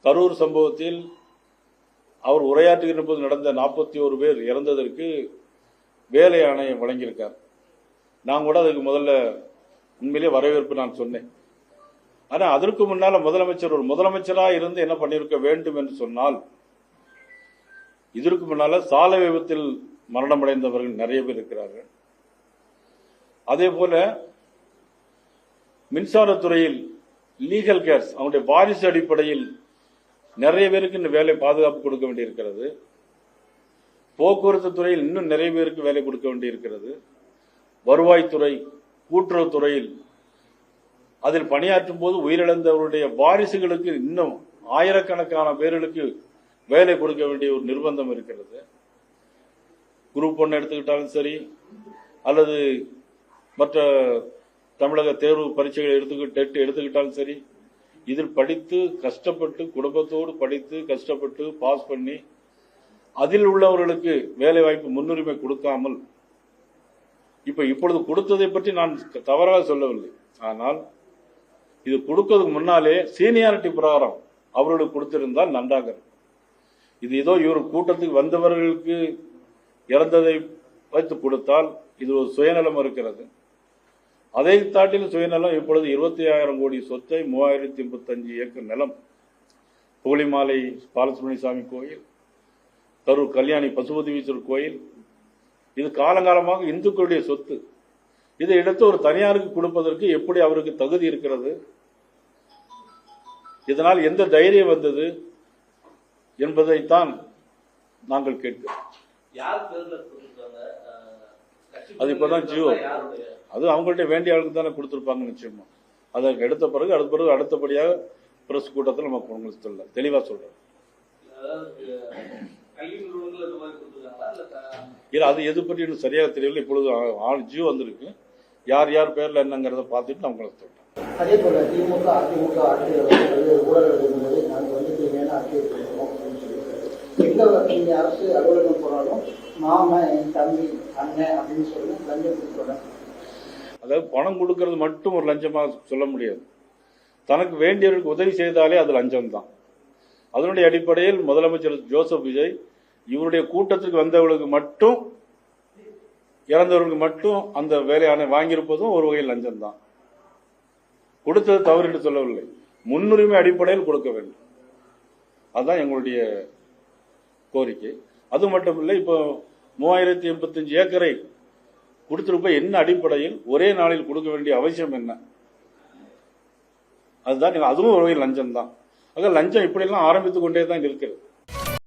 கரூர் சம்பவத்தில் அவர் உரையாற்றுகின்ற போது நடந்த 41 பேர் இறந்ததற்கு வேலை ஆணையம் வழங்கியிருக்கார். நான் கூட அதுக்கு முதல்ல உண்மையிலே வரவேற்பு நான் சொன்னேன். ஆனா அதற்கு முன்னால முதலமைச்சர் ஒரு முதலமைச்சராக இருந்து என்ன பண்ணியிருக்க வேண்டும் என்று சொன்னால், இதற்கு முன்னால சாலை விபத்தில் மரணமடைந்தவர்கள் நிறைய பேர் இருக்கிறார்கள். அதே போல மின்சாரத்துறையில் லீகல் கேர்ஸ் அவங்களுடைய வாரிசு அடிப்படையில் நிறைய பேருக்கு இன்னும் வேலை பாதுகாப்பு கொடுக்க வேண்டியிருக்கிறது. போக்குவரத்து துறையில் இன்னும் நிறைய பேருக்கு வேலை கொடுக்க வேண்டியிருக்கிறது. வருவாய்த்துறை, கூட்டுறவுத்துறையில் அதில் பணியாற்றும் போது உயிரிழந்தவருடைய வாரிசுகளுக்கு இன்னும் ஆயிரக்கணக்கான பேர்களுக்கு வேலை கொடுக்க வேண்டிய ஒரு நிர்பந்தம் இருக்கிறது. குரூப் 1 எடுத்துக்கிட்டாலும் சரி, அல்லது மற்ற தமிழக தேர்வு பரீட்சைகளை எடுத்துக்கிட்டாலும் சரி, இதில் படித்து கஷ்டப்பட்டு குடும்பத்தோடு படித்து கஷ்டப்பட்டு பாஸ் பண்ணி அதில் உள்ளவர்களுக்கு வேலை வாய்ப்பு முன்னுரிமை கொடுக்காமல் இப்பொழுது கொடுத்ததை பற்றி நான் தவறாக சொல்லவில்லை. ஆனால் இது கொடுக்கிறதுக்கு முன்னாலே சீனியாரிட்டி பிரகாரம் அவர்களுக்கு கொடுத்திருந்தால் நன்றாக இருக்கும். இது ஏதோ இவர் கூட்டத்துக்கு வந்தவர்களுக்கு இறந்ததை வைத்து கொடுத்தால் இது ஒரு சுயநலம் இருக்கிறது. அதை தாட்டிலும் சுயநலம் இப்பொழுது 25,000 கோடி சொத்தை 3085 ஏக்கர் நிலம், புகழிமாலை பாலசுப்ரமணிய சாமி கோயில், கரூர் கல்யாணி பசுபதீஸ்வரர் கோயில், இது காலங்காலமாக இந்துக்களுடைய சொத்து. இதை எடுத்து ஒரு தனியாருக்கு கொடுப்பதற்கு எப்படி அவருக்கு தகுதி இருக்கிறது? இதனால் எந்த தைரியம் வந்தது என்பதைத்தான் நாங்கள் கேட்கிறோம். அது இப்பதான் ஜியோ, அது அவங்கள்ட்ட வேண்டிய ஆளுக்கு தானே கொடுத்திருப்பாங்க நிச்சயமா. அதற்கு எடுத்த பிறகு அடுத்தபடியாக பிரஸ் கூட்டத்தில் நம்ம உங்களுக்கு சொல்ல தெளிவா சொல்றோம். இல்ல, அது எது பற்றி இன்னும் சரியாக தெரியவில்லை. இப்பொழுது ஜியோ வந்திருக்கு, யார் யார் பேர்ல என்னங்கிறத பார்த்துட்டு நான் உங்களுக்கு சொல்றேன். அதே போல திமுக அதிமுக எங்க அரசு அலுவலகம் போனாலும் மாமன், என் தம்பி, அண்ணன் அப்படின்னு சொல்லி லஞ்சம் கொடுக்குறாங்க. அதாவது பணம் கொடுக்கறது மட்டும் ஒரு லஞ்சமா சொல்ல முடியாது. தனக்கு வேண்டியவர்களுக்கு உதவி செய்தாலே அது லஞ்சம் தான். அதனுடைய அடிப்படையில் முதலமைச்சர் ஜோசப் விஜய் இவருடைய கூட்டத்திற்கு வந்தவர்களுக்கு மட்டும், இறந்தவர்களுக்கு மட்டும் அந்த வேலையான வாங்கியிருப்பதும் ஒரு வகையில் லஞ்சம் தான். கொடுத்தது தவறு என்று சொல்லவில்லை, முன்னுரிமை அடிப்படையில் கொடுக்க வேண்டும். அதுதான் எங்களுடைய கோரிக்கை. அது மட்டும் இல்லை, இப்போ 3085 ஏக்கரை கொடுத்திருப்ப என்ன அடிப்படையில் ஒரே நாளில் கொடுக்க வேண்டிய அவசியம் என்ன? அதுதான், அதுவும் ஒரு வகையில் லஞ்சம் தான். ஆக லஞ்சம் இப்படியெல்லாம் ஆரம்பித்துக் கொண்டே தான் இருக்கிறது.